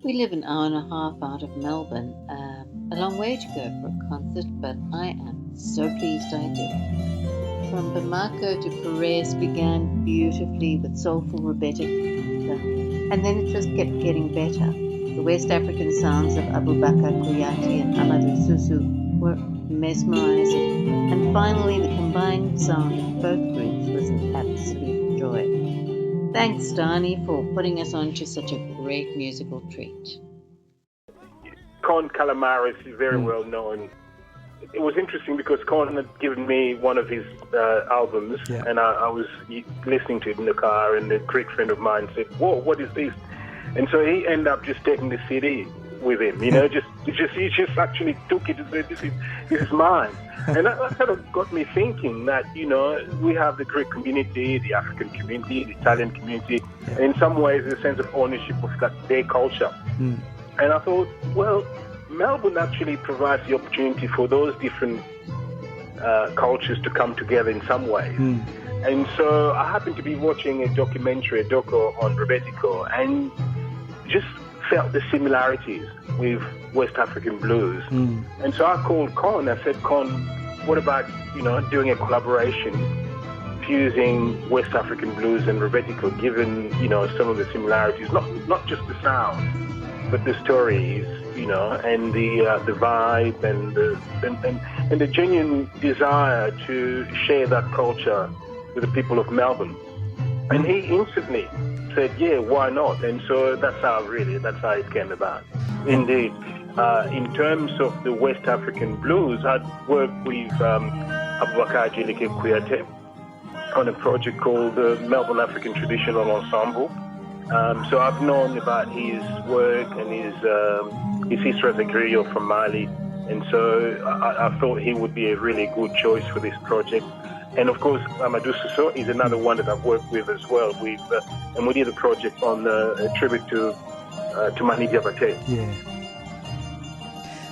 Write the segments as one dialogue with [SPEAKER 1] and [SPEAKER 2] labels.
[SPEAKER 1] We live an hour and a half out of Melbourne, a long way to go for a concert, but I am so pleased I did. From Bamako to Piraeus began beautifully with soulful Rebetiko, and then it just kept getting better. The West African sounds of Aboubacar, Kouyate and Amadou Suso were mesmerizing, and finally the combined sound of both groups was an absolute joy. Thanks, Dani, for putting us on to such a great musical treat.
[SPEAKER 2] Con Calamaris is very well known. It was interesting because Con had given me one of his albums, and I was listening to it in the car, and a Greek friend of mine said, "Whoa, what is this?" And so he ended up just taking the CD with him, he just actually took it and said, "This is mine." And that kind of got me thinking that, we have the Greek community, the African community, the Italian community, and in some ways a sense of ownership of their culture. And I thought, well, Melbourne actually provides the opportunity for those different cultures to come together in some ways. And so I happened to be watching a doco on Rebetiko, and just felt the similarities with West African blues. And so I called Con. I said, "Con, what about, doing a collaboration fusing West African blues and Rebetiko, given, some of the similarities, not just the sound, but the stories, and the vibe and the genuine desire to share that culture with the people of Melbourne." And he instantly said, "Yeah, why not?" And so that's how it came about. Indeed, in terms of the West African blues, I'd worked with Aboubacar, Djéliké, Kouyate on a project called the Melbourne African Traditional Ensemble. So I've known about his work and his history as a griot from Mali, and so I thought he would be a really good choice for this project. And of course, Amadou Suso is another one that I've worked with as well. And we did a project on a tribute to Mande Blues Ensemble.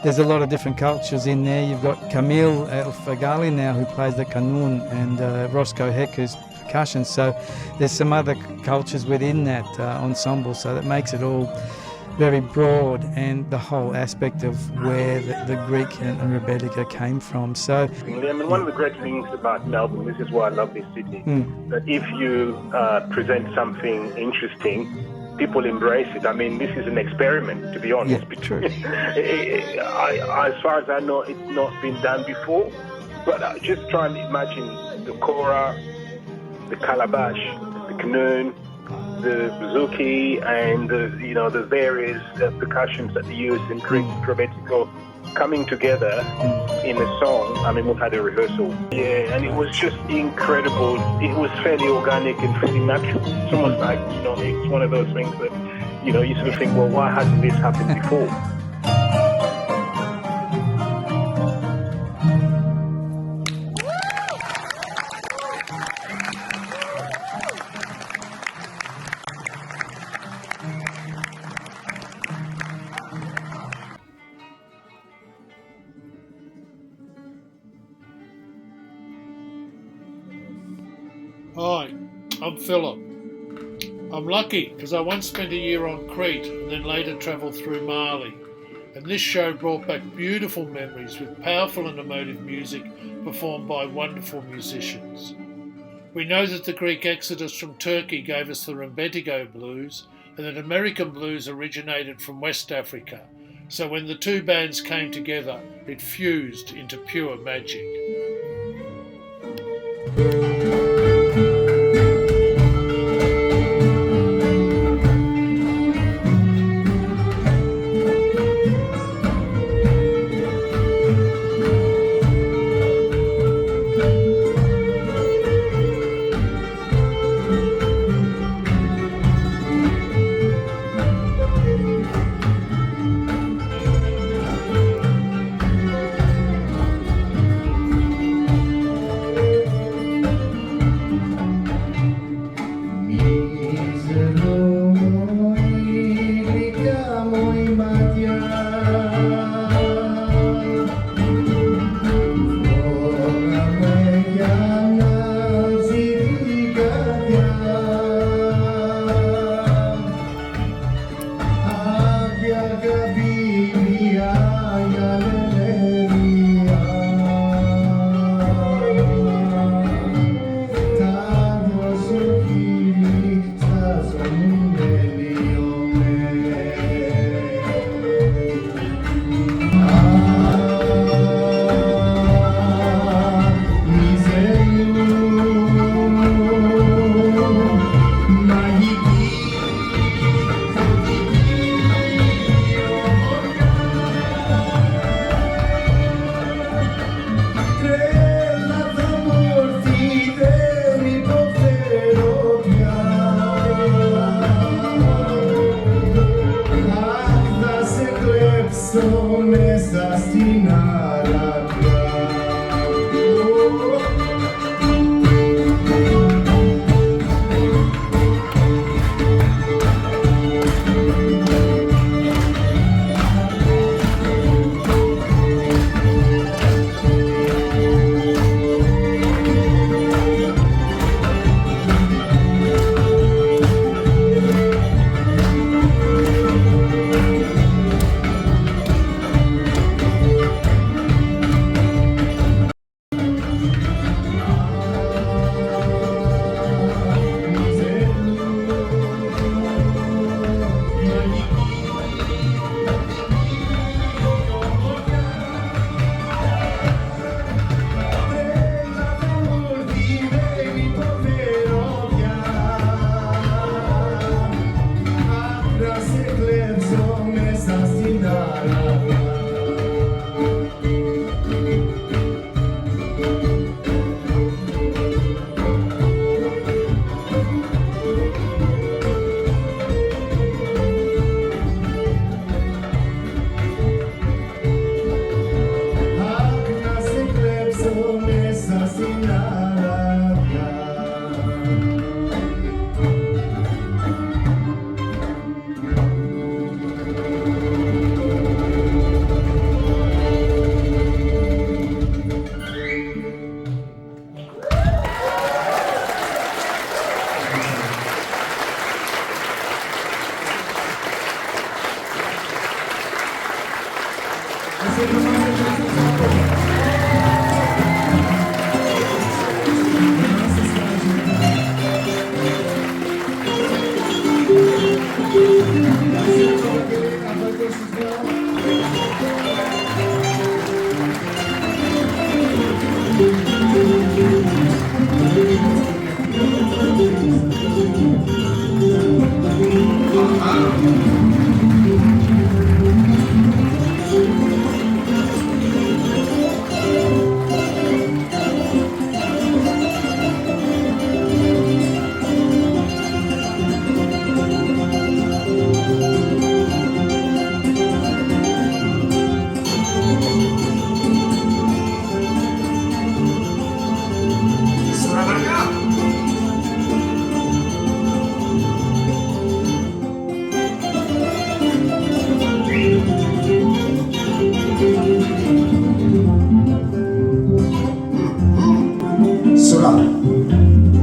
[SPEAKER 3] There's a lot of different cultures in there. You've got Camille El Fagali now, who plays the qanun, and Roscoe Heck, who's percussion. So there's some other cultures within that ensemble, so that makes it all very broad, and the whole aspect of where the Greek and Rebetiko came from. So,
[SPEAKER 2] one of the great things about Melbourne, this is why I love this city, that if you present something interesting, people embrace it. I mean, this is an experiment, to be honest.
[SPEAKER 3] Yeah, true.
[SPEAKER 2] As far as I know, it's not been done before, but just try and imagine the kora, the calabash, the canoe, the bouzouki, and the various percussions that they use in Greek Rebetiko coming together in a song. I mean, we had a rehearsal. Yeah, and it was just incredible. It was fairly organic and fairly natural. It's almost like, it's one of those things that, you sort of think, well, why hasn't this happened before?
[SPEAKER 4] Hi, I'm Philip. I'm lucky because I once spent a year on Crete and then later travelled through Mali. And this show brought back beautiful memories with powerful and emotive music performed by wonderful musicians. We know that the Greek exodus from Turkey gave us the Rebetiko blues, and that American blues originated from West Africa. So when the two bands came together, it fused into pure magic.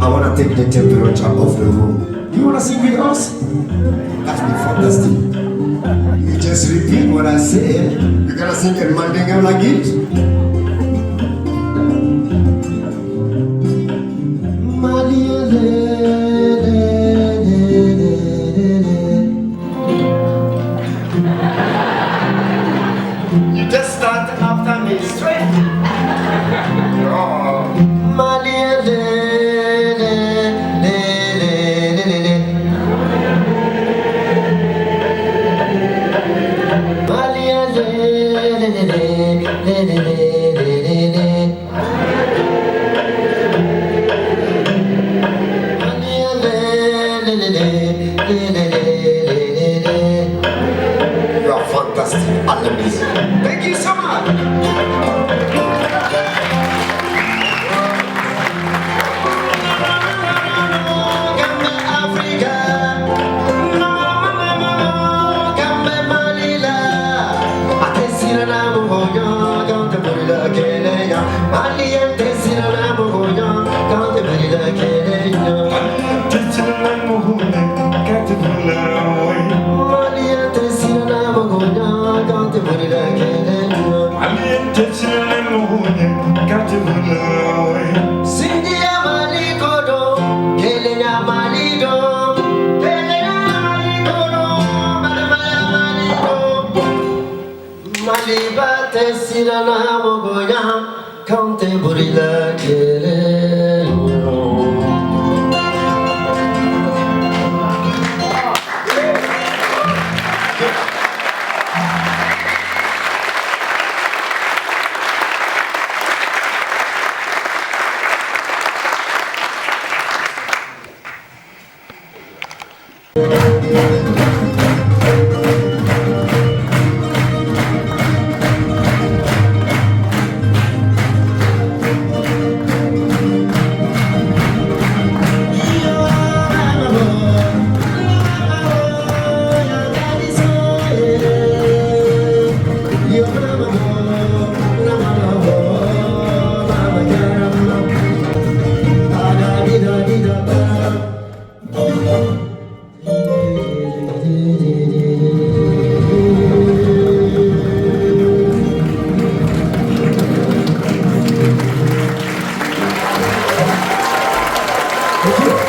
[SPEAKER 5] I want to take the temperature of the room. You want to sing with us? That's fantastic. You just repeat what I say. You gotta sing it Mande like it. You just start after me straight.
[SPEAKER 6] Oh.
[SPEAKER 5] Thank you.